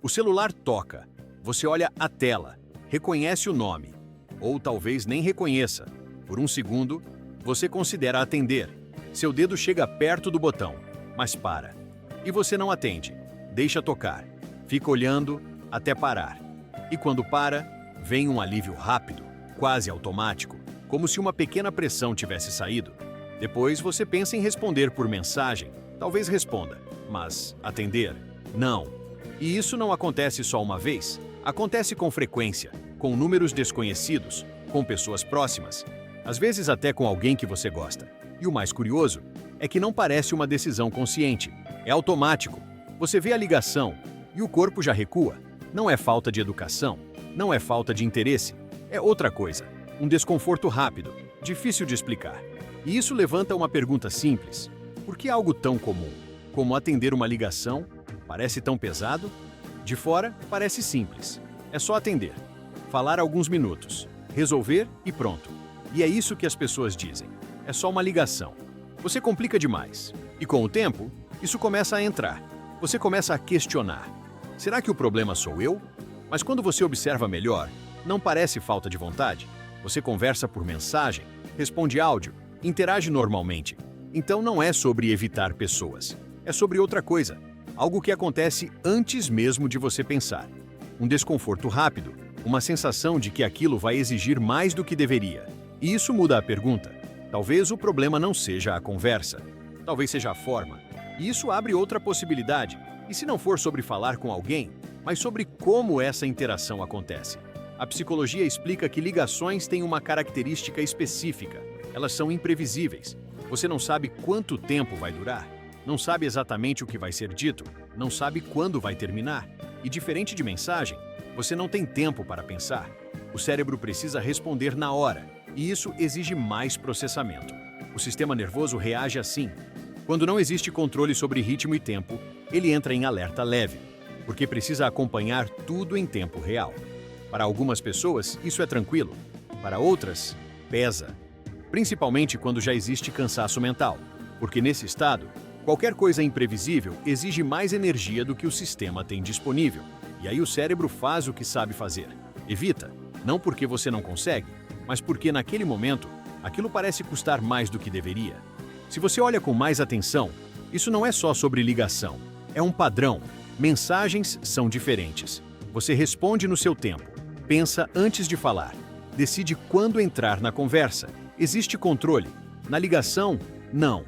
O celular toca, você olha a tela, reconhece o nome, ou talvez nem reconheça. Por um segundo, você considera atender. Seu dedo chega perto do botão, mas para. E você não atende, deixa tocar, fica olhando até parar. E quando para, vem um alívio rápido, quase automático, como se uma pequena pressão tivesse saído. Depois você pensa em responder por mensagem, talvez responda, mas atender? Não. E isso não acontece só uma vez, acontece com frequência, com números desconhecidos, com pessoas próximas, às vezes até com alguém que você gosta. E o mais curioso é que não parece uma decisão consciente, é automático. Você vê a ligação e o corpo já recua. Não é falta de educação, não é falta de interesse, é outra coisa, um desconforto rápido, difícil de explicar. E isso levanta uma pergunta simples: por que algo tão comum, como atender uma ligação, parece tão pesado? De fora, parece simples. É só atender, falar alguns minutos, resolver e pronto. E é isso que as pessoas dizem. É só uma ligação. Você complica demais. E com o tempo, isso começa a entrar. Você começa a questionar. Será que o problema sou eu? Mas quando você observa melhor, não parece falta de vontade. Você conversa por mensagem, responde áudio, interage normalmente. Então não é sobre evitar pessoas. É sobre outra coisa. Algo que acontece antes mesmo de você pensar. Um desconforto rápido, uma sensação de que aquilo vai exigir mais do que deveria. E isso muda a pergunta. Talvez o problema não seja a conversa. Talvez seja a forma. E isso abre outra possibilidade. E se não for sobre falar com alguém, mas sobre como essa interação acontece? A psicologia explica que ligações têm uma característica específica. Elas são imprevisíveis. Você não sabe quanto tempo vai durar. Não sabe exatamente o que vai ser dito, não sabe quando vai terminar. E diferente de mensagem, você não tem tempo para pensar. O cérebro precisa responder na hora, e isso exige mais processamento. O sistema nervoso reage assim. Quando não existe controle sobre ritmo e tempo, ele entra em alerta leve, porque precisa acompanhar tudo em tempo real. Para algumas pessoas, isso é tranquilo. Para outras, pesa. Principalmente quando já existe cansaço mental, porque nesse estado, qualquer coisa imprevisível exige mais energia do que o sistema tem disponível. E aí o cérebro faz o que sabe fazer. Evita, não porque você não consegue, mas porque naquele momento, aquilo parece custar mais do que deveria. Se você olha com mais atenção, isso não é só sobre ligação. É um padrão. Mensagens são diferentes. Você responde no seu tempo, pensa antes de falar, decide quando entrar na conversa. Existe controle. Na ligação, não.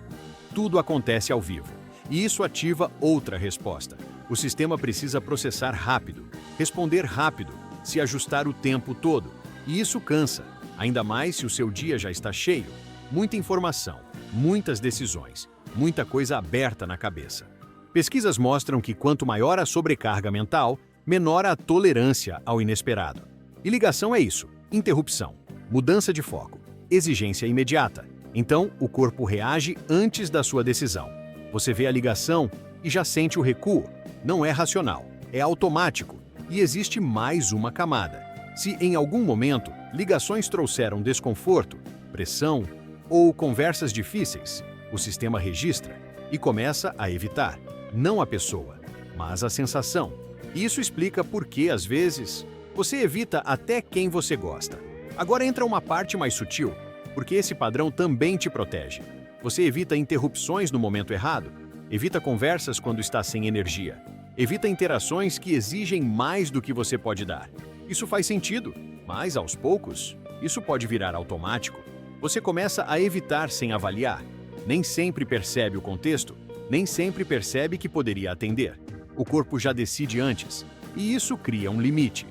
Tudo acontece ao vivo. E isso ativa outra resposta. O sistema precisa processar rápido, responder rápido, se ajustar o tempo todo. E isso cansa, ainda mais se o seu dia já está cheio. Muita informação, muitas decisões, muita coisa aberta na cabeça. Pesquisas mostram que quanto maior a sobrecarga mental, menor a tolerância ao inesperado. E ligação é isso: interrupção, mudança de foco, exigência imediata. Então, o corpo reage antes da sua decisão. Você vê a ligação e já sente o recuo. Não é racional, é automático. E existe mais uma camada. Se em algum momento ligações trouxeram desconforto, pressão ou conversas difíceis, o sistema registra e começa a evitar, não a pessoa, mas a sensação. Isso explica por que, às vezes, você evita até quem você gosta. Agora entra uma parte mais sutil, porque esse padrão também te protege. Você evita interrupções no momento errado, evita conversas quando está sem energia, evita interações que exigem mais do que você pode dar. Isso faz sentido, mas aos poucos, isso pode virar automático. Você começa a evitar sem avaliar. Nem sempre percebe o contexto, nem sempre percebe que poderia atender. O corpo já decide antes, e isso cria um limite,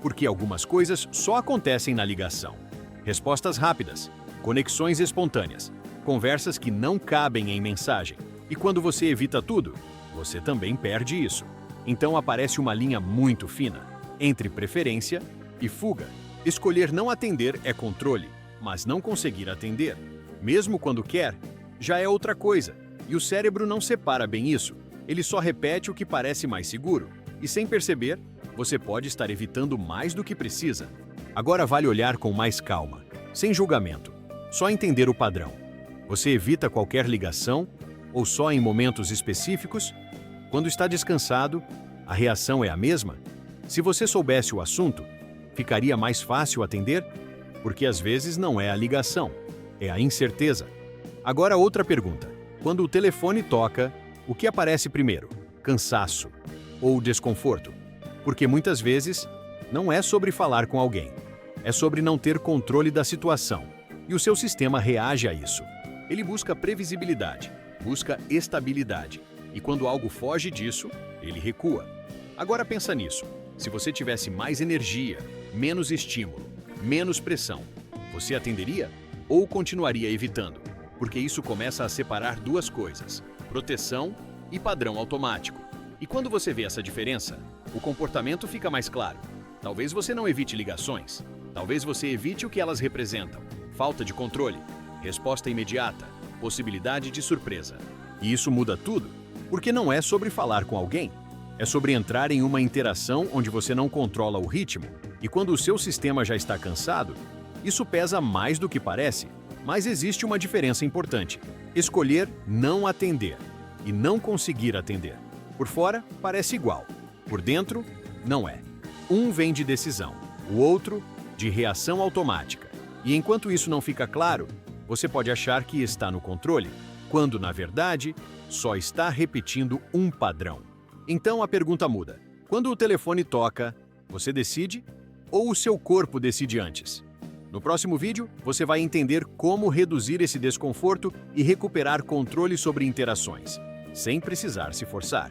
porque algumas coisas só acontecem na ligação. Respostas rápidas, conexões espontâneas, conversas que não cabem em mensagem. E quando você evita tudo, você também perde isso. Então aparece uma linha muito fina entre preferência e fuga. Escolher não atender é controle, mas não conseguir atender, mesmo quando quer, já é outra coisa. E o cérebro não separa bem isso. Ele só repete o que parece mais seguro. E sem perceber, você pode estar evitando mais do que precisa. Agora vale olhar com mais calma, sem julgamento. Só entender o padrão. Você evita qualquer ligação, ou só em momentos específicos? Quando está descansado, A reação é a mesma? Se você soubesse o assunto, ficaria mais fácil atender? Porque às vezes não é a ligação, é a incerteza. Agora outra pergunta. Quando o telefone toca, o que aparece primeiro? Cansaço ou desconforto? Porque muitas vezes não é sobre falar com alguém, é sobre não ter controle da situação. E o seu sistema reage a isso. Ele busca previsibilidade, busca estabilidade. E quando algo foge disso, ele recua. Agora pensa nisso. Se você tivesse mais energia, menos estímulo, menos pressão, você atenderia ou continuaria evitando? Porque isso começa a separar duas coisas: proteção e padrão automático. E quando você vê essa diferença, o comportamento fica mais claro. Talvez você não evite ligações, talvez você evite o que elas representam: falta de controle, resposta imediata, possibilidade de surpresa. E isso muda tudo, porque não é sobre falar com alguém, é sobre entrar em uma interação onde você não controla o ritmo, e quando o seu sistema já está cansado, isso pesa mais do que parece. Mas existe uma diferença importante: escolher não atender e não conseguir atender. Por fora, parece igual. Por dentro, não é. Um vem de decisão, o outro de reação automática. E enquanto isso não fica claro, você pode achar que está no controle, quando, na verdade, só está repetindo um padrão. Então a pergunta muda. Quando o telefone toca, você decide ou o seu corpo decide antes? No próximo vídeo, você vai entender como reduzir esse desconforto e recuperar controle sobre interações, sem precisar se forçar.